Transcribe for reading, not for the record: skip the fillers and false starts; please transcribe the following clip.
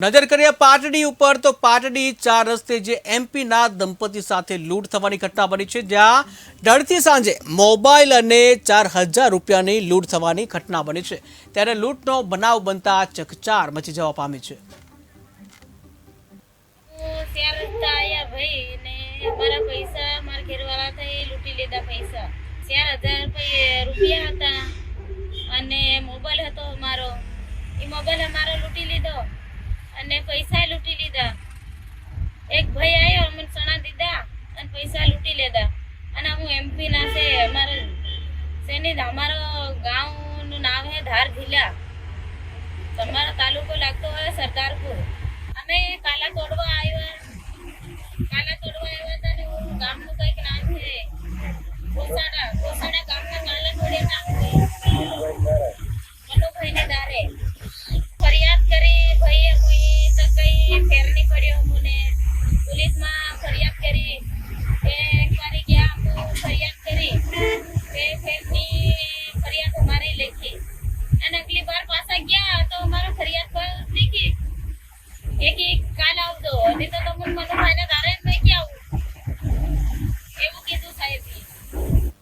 નજર કરીએ પાટડી ઉપર તો પાટડી 4 રસ્તે જે એમપીના દંપતી સાથે લૂંટ થવાની ઘટના બની છે, જ્યાં ઢળતી સાંજે મોબાઈલ અને 4000 રૂપિયાની લૂંટ થવાની ઘટના બની છે। ત્યારે લૂંટનો બનાવ બનતા ચકચાર મચી જવા પામી છે। पैसा लूटी लीधा। एक भाई आयो मन सणा दीदा अन पैसा लूटी लेदा। अने हूँ एमपी ना से हमारे सेनी हमारो गांव नु नाम है धार झीला। हमारा तालुको लागतो है सरदारपुर।